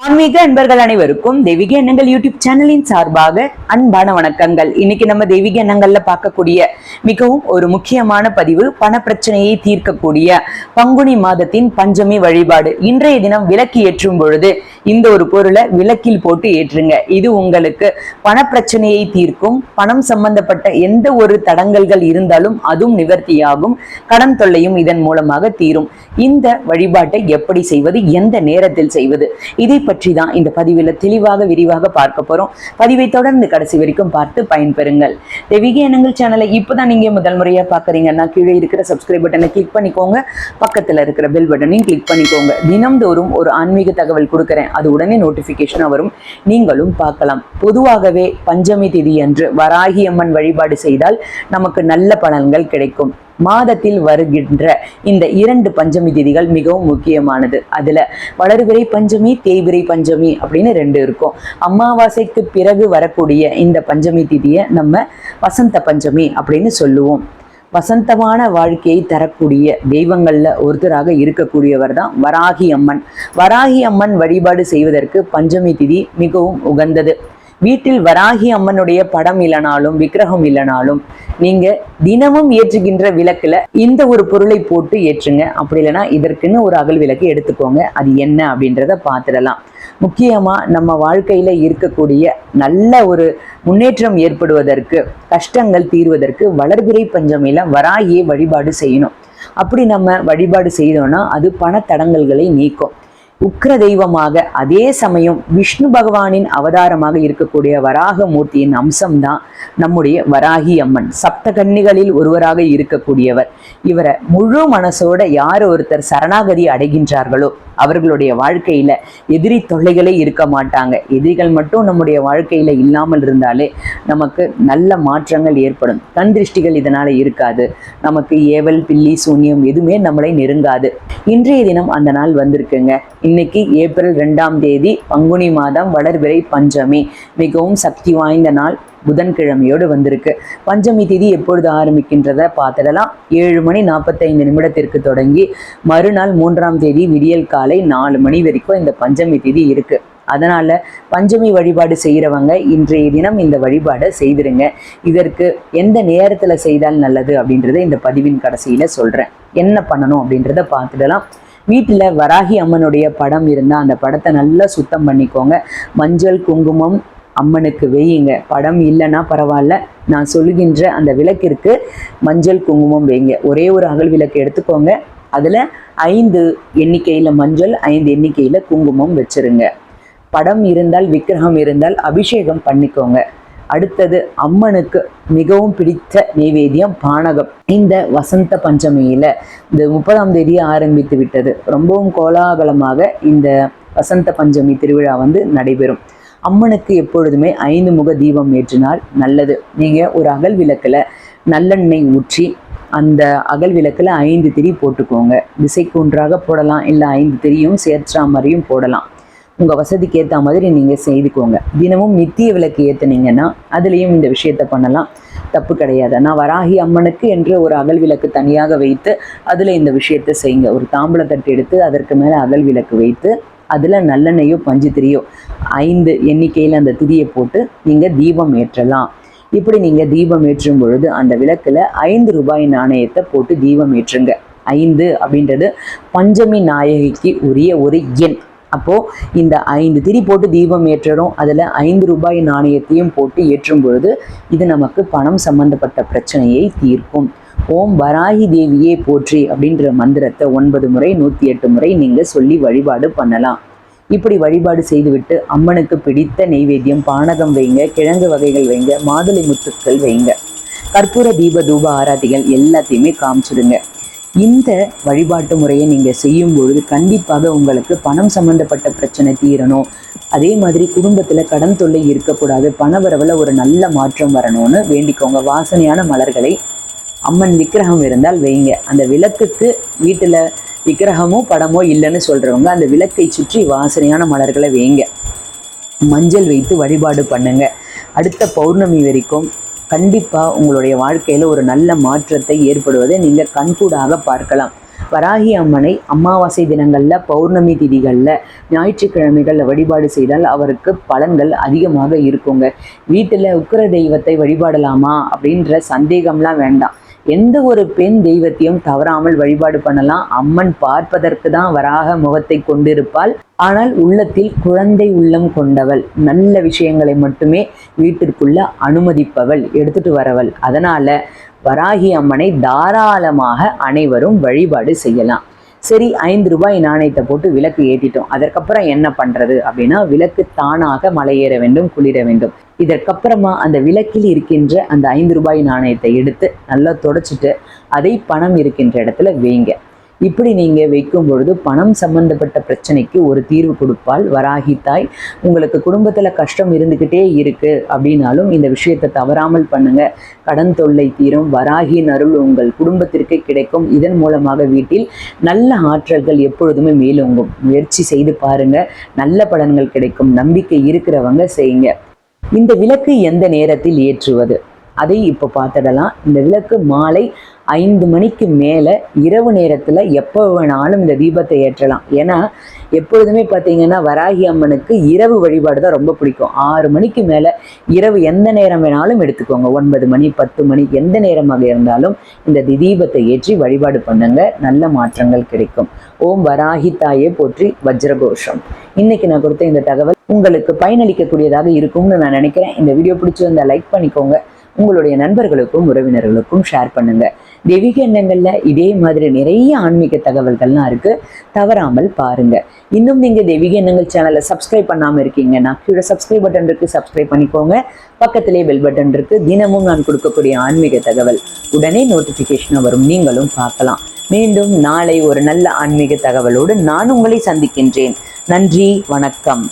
ஆன்மீக அன்பர்கள் அனைவருக்கும் தெய்வீக எண்ணங்கள் யூடியூப் சேனலின் சார்பாக அன்பான வணக்கங்கள். இன்னைக்கு நம்ம தெய்வீக எண்ணங்கள்ல பார்க்கக்கூடிய மிகவும் ஒரு முக்கியமான பதிவு, பண பிரச்சனையை தீர்க்கக்கூடிய பங்குனி மாதத்தின் பஞ்சமி வழிபாடு. இன்றைய தினம் விளக்கு ஏற்றும் பொழுது இந்த ஒரு பொருளை விளக்கில் போட்டு ஏற்றுங்க. இது உங்களுக்கு பண பிரச்சனையை தீர்க்கும். பணம் சம்பந்தப்பட்ட எந்த ஒரு தடங்கல்கள் இருந்தாலும் அதுவும் நிவர்த்தியாகும். கடன் தொல்லையும் இதன் மூலமாக தீரும். இந்த வழிபாட்டை எப்படி செய்வது, எந்த நேரத்தில் செய்வது, இதை பற்றி தான் இந்த பதிவில் தெளிவாக விரிவாக பார்க்க போறோம். பதிவை தொடர்ந்து கடைசி வரைக்கும் பார்த்து பயன்பெறுங்கள். தெய்வீக எண்ணங்கள் சேனலை இப்போதான் நீங்க முதல் முறையா பாக்குறீங்கன்னா கீழே இருக்கிற சப்ஸ்கிரைப் பட்டனை கிளிக் பண்ணிக்கோங்க. பக்கத்துல இருக்கிற பெல் பட்டனையும் கிளிக் பண்ணிக்கோங்க. தினம்தோறும் ஒரு ஆன்மீக தகவல் கொடுக்கிறேன், அது உடனே நோட்டிபிகேஷன் வரும், நீங்களும் பார்க்கலாம். பொதுவாகவே பஞ்சமி திதி அன்று வராகி அம்மன் வழிபாடு செய்தால் நமக்கு நல்ல பலன்கள் கிடைக்கும். மாதத்தில் வருகின்ற இந்த 2 பஞ்சமி திதிகள் மிகவும் முக்கியமானது. அதுல வளர்பிறை பஞ்சமி, தேய்பிறை பஞ்சமி அப்படின்னு 2 இருக்கும். அமாவாசைக்கு பிறகு வரக்கூடிய இந்த பஞ்சமி திதியை நம்ம வசந்த பஞ்சமி அப்படின்னு சொல்லுவோம். வசந்தமான வாழ்க்கையை தரக்கூடிய தெய்வங்கள்ல ஒருத்தராக இருக்கக்கூடியவர் தான் வராகி அம்மன். வராகி அம்மன் வழிபாடு செய்வதற்கு பஞ்சமி திதி மிகவும் உகந்தது. வீட்டில் வராகி அம்மனுடைய படம் இல்லைனாலும் விக்கிரகம் இல்லைனாலும் நீங்க தினமும் ஏற்றுகின்ற விளக்குல இந்த ஒரு பொருளை போட்டு ஏற்றுங்க. அப்படி இல்லைன்னா இதற்குன்னு ஒரு அகல் விளக்கு எடுத்துக்கோங்க. அது என்ன அப்படின்றத பார்த்துடலாம். முக்கியமா நம்ம வாழ்க்கையில இருக்கக்கூடிய நல்ல ஒரு முன்னேற்றம் ஏற்படுவதற்கு, கஷ்டங்கள் தீர்வதற்கு வளர்பிறை பஞ்சமியில வராகியை வழிபாடு செய்யணும். அப்படி நம்ம வழிபாடு செய்தோம்னா அது பண தடங்கல்களை நீக்கும். உக்கிர தெய்வமாக, அதே சமயம் விஷ்ணு பகவானின் அவதாரமாக இருக்கக்கூடிய வராக மூர்த்தியின் அம்சம்தான் நம்முடைய வராகி அம்மன். சப்த கன்னிகளில் ஒருவராக இருக்கக்கூடியவர். இவரை முழு மனசோட யார் ஒருத்தர் சரணாகதி அடைகின்றார்களோ அவர்களுடைய வாழ்க்கையில எதிரி தொல்லைகளே இருக்க மாட்டாங்க. எதிரிகள் மட்டும் நம்முடைய வாழ்க்கையில இல்லாமல் இருந்தாலே நமக்கு நல்ல மாற்றங்கள் ஏற்படும். கண் திருஷ்டிகள் இதனால இருக்காது. நமக்கு ஏவல், பில்லி, சூன்யம் எதுவுமே நம்மளை நெருங்காது. இன்றைய தினம் அந்த நாள் வந்திருக்குங்க. இன்னைக்கு ஏப்ரல் 2ஆம் தேதி, பங்குனி மாதம், வளர்பிறை பஞ்சமி. மிகவும் சக்தி வாய்ந்த நாள். புதன்கிழமையோடு வந்திருக்கு. பஞ்சமி திதி எப்பொழுது ஆரம்பிக்கின்றத பார்த்துடலாம். 7:45 தொடங்கி மறுநாள் 3ஆம் தேதி விடியல் காலை 4 மணி வரைக்கும் இந்த பஞ்சமி திதி இருக்கு. அதனால பஞ்சமி வழிபாடு செய்யறவங்க இன்றைய தினம் இந்த வழிபாடை செய்திருங்க. இதற்கு எந்த நேரத்துல செய்தால் நல்லது அப்படின்றத இந்த பதிவின் கடைசியில சொல்றேன். என்ன பண்ணணும் அப்படின்றத பார்த்துடலாம். வீட்டுல வராகி அம்மனுடைய படம் இருந்தா அந்த படத்தை நல்லா சுத்தம் பண்ணிக்கோங்க. மஞ்சள், குங்குமம் அம்மனுக்கு வையுங்க. படம் இல்லைன்னா பரவாயில்ல, நான் சொல்லுகின்ற அந்த விளக்கிற்கு மஞ்சள், குங்குமம் வைங்க. ஒரே ஒரு அகல் விளக்கு எடுத்துக்கோங்க. அதுல 5 எண்ணிக்கையில மஞ்சள், 5 எண்ணிக்கையில குங்குமம் வச்சிருங்க. படம் இருந்தால், விக்கிரகம் இருந்தால் அபிஷேகம் பண்ணிக்கோங்க. அடுத்தது அம்மனுக்கு மிகவும் பிடித்த நைவேத்தியம் பானகம். இந்த வசந்த பஞ்சமியில இந்த 30ஆம் தேதி ஆரம்பித்து விட்டது. ரொம்பவும் கோலாகலமாக இந்த வசந்த பஞ்சமி திருவிழா நடைபெறும். அம்மனுக்கு எப்பொழுதுமே 5 முக தீபம் ஏற்றினால் நல்லது. நீங்க ஒரு அகல் விளக்குல நல்லெண்ணெய் ஊற்றி அந்த அகல் விளக்குல 5 திரி போட்டுக்கோங்க. திசைக்கு ஒன்றாக போடலாம், இல்லை 5 திரியும் சேர்த்தா மாதிரியும் போடலாம். உங்க வசதிக்கு ஏற்ற மாதிரி நீங்க செய்துக்கோங்க. தினமும் நித்திய விளக்கு ஏற்றுனீங்கன்னா அதுலேயும் இந்த விஷயத்த பண்ணலாம், தப்பு கிடையாது. நான் வராகி அம்மனுக்கு என்று ஒரு அகல் விளக்கு தனியாக வைத்து அதுல இந்த விஷயத்த செய்யுங்க. ஒரு தாம்பூலத்தட்டு எடுத்து அதற்கு மேல அகல் விளக்கு வைத்து அதுல நல்லெண்ணெயோ பஞ்சு திரியோ 5 எண்ணிக்கையில் அந்த திரியை போட்டு நீங்க தீபம் ஏற்றலாம். இப்படி நீங்க தீபம் ஏற்றும் பொழுது அந்த விளக்குல 5 ரூபாய் நாணயத்தை போட்டு தீபம் ஏற்றுங்க. 5 அப்படின்றது பஞ்சமி நாயகிக்கு உரிய ஒரு எண். அப்போ இந்த 5 திரி போட்டு தீபம் ஏற்றணும். அதுல 5 ரூபாய் நாணயத்தையும் போட்டு ஏற்றும் பொழுது இது நமக்கு பணம் சம்பந்தப்பட்ட பிரச்சனையை தீர்க்கும். ஓம் வராகி தேவியே போற்றி அப்படின்ற மந்திரத்தை 9 முறை 108 முறை நீங்க சொல்லி வழிபாடு பண்ணலாம். இப்படி வழிபாடு செய்துவிட்டு அம்மனுக்கு பிடித்த நெய்வேத்தியம் பானகம் வைங்க, கிழங்கு வகைகள் வைங்க, மாதுளை முத்துக்கள் வைங்க, கற்பூர தீப தூப ஆராத்திகள் எல்லாத்தையுமே காமிச்சிடுங்க. இந்த வழிபாட்டு முறையை நீங்க செய்யும் பொழுது கண்டிப்பாக உங்களுக்கு பணம் சம்பந்தப்பட்ட பிரச்சனை தீரணும். அதே மாதிரி குடும்பத்துல கடன் தொல்லை இருக்கக்கூடாது, பணவரவுல ஒரு நல்ல மாற்றம் வரணும்னு வேண்டிக்கோங்க. வாசனையான மலர்களை அம்மன் விக்கிரகம் இருந்தால் வைங்க. அந்த விளக்குக்கு வீட்டுல விக்கிரகமோ படமோ இல்லைன்னு சொல்றவங்க அந்த விளக்கை சுற்றி வாசனையான மலர்களை வைங்க. மஞ்சள் வைத்து வழிபாடு பண்ணுங்க. அடுத்த பௌர்ணமி வரைக்கும் கண்டிப்பா உங்களுடைய வாழ்க்கையில ஒரு நல்ல மாற்றத்தை ஏற்படுவதை நீங்க கண்கூடாக பார்க்கலாம். வராகி அம்மனை அமாவாசை தினங்கள்ல, பௌர்ணமி திதிகள்ல, ஞாயிற்றுக்கிழமைகள்ல வழிபாடு செய்தால் அவருக்கு பலன்கள் அதிகமாக இருக்குங்க. வீட்டுல உக்கிர தெய்வத்தை வழிபாடலாமா அப்படின்ற சந்தேகம்லாம் வேண்டாம். எந்த ஒரு பெண் தெய்வத்தையும் தவறாமல் வழிபாடு பண்ணலாம். அம்மன் பார்ப்பதற்கு தான் வராக முகத்தை கொண்டிருப்பாள். ஆனால் உள்ளத்தில் குழந்தை உள்ளம் கொண்டவள், நல்ல விஷயங்களை மட்டுமே வீட்டிற்குள்ள அனுமதிப்பவள், எடுத்துட்டு வரவள். அதனால வராகி அம்மனை தாராளமாக அனைவரும் வழிபாடு செய்யலாம். சரி, 5 ரூபாய் நாணயத்தை போட்டு விளக்கு ஏற்றிட்டோம், அதற்கப்புறம் என்ன பண்றது அப்படின்னா, விளக்கு தானாக மலையேற வேண்டும், குளிர வேண்டும். இதற்கப்புறமா அந்த விளக்கில் இருக்கின்ற அந்த 5 ரூபாய் நாணயத்தை எடுத்து நல்லா தொடச்சிட்டு அதை பணம் இருக்கின்ற இடத்துல வைங்க. இப்படி நீங்க வைக்கும் பொழுது பணம் சம்பந்தப்பட்ட பிரச்சனைக்கு ஒரு தீர்வு கொடுப்பால் வராகி தாய். உங்களுக்கு குடும்பத்துல கஷ்டம் இருந்துகிட்டே இருக்கு அப்படின்னாலும் இந்த விஷயத்தை தவறாமல் பண்ணுங்க. கடன் தொல்லை தீரும், வராகியின் அருள் உங்கள் குடும்பத்திற்கு கிடைக்கும். இதன் மூலமாக வீட்டில் நல்ல ஆற்றல்கள் எப்பொழுதுமே மேலோங்கும். முயற்சி செய்து பாருங்க, நல்ல பலன்கள் கிடைக்கும். நம்பிக்கை இருக்கிறவங்க செய்யுங்க. இந்த விளக்கு எந்த நேரத்தில் ஏற்றுவது அதை இப்போ பார்த்துடலாம். இந்த விளக்கு மாலை 5 மணிக்கு மேலே இரவு நேரத்தில் எப்போ வேணாலும் இந்த தீபத்தை ஏற்றலாம். ஏன்னா எப்பொழுதுமே பார்த்தீங்கன்னா வராகி அம்மனுக்கு இரவு வழிபாடு தான் ரொம்ப பிடிக்கும். 6 மணிக்கு மேலே இரவு எந்த நேரம் வேணாலும் எடுத்துக்கோங்க. 9 மணி 10 மணி எந்த நேரமாக இருந்தாலும் இந்த தீபத்தை ஏற்றி வழிபாடு பண்ணுங்க, நல்ல மாற்றங்கள் கிடைக்கும். ஓம் வராகி தாயே போற்றி, வஜ்ரகோஷம். இன்னைக்கு நான் கொடுத்த இந்த தகவல் உங்களுக்கு பயனளிக்கக்கூடியதாக இருக்கும்னு நான் நினைக்கிறேன். இந்த வீடியோ பிடிச்சிருந்தா லைக் பண்ணிக்கோங்க, உங்களுடைய நண்பர்களுக்கும் உறவினர்களுக்கும் ஷேர் பண்ணுங்க. தெய்வீக எண்ணங்கள்ல இதே மாதிரி நிறைய ஆன்மீக தகவல்கள்லாம் இருக்கு, தவறாமல் பாருங்க. இன்னும் நீங்க தெய்வீக எண்ணங்கள் சேனலை சப்ஸ்கிரைப் பண்ணாம இருக்கீங்கன்னா கீழே சப்ஸ்கிரைப் பட்டன் இருக்கு, சப்ஸ்கிரைப் பண்ணிக்கோங்க. பக்கத்திலே பெல் பட்டன் இருக்கு. தினமும் நான் கொடுக்கக்கூடிய ஆன்மீக தகவல் உடனே நோட்டிபிகேஷன் வரும், நீங்களும் பார்க்கலாம். மீண்டும் நாளை ஒரு நல்ல ஆன்மீக தகவலோடு நான் உங்களை சந்திக்கின்றேன். நன்றி, வணக்கம்.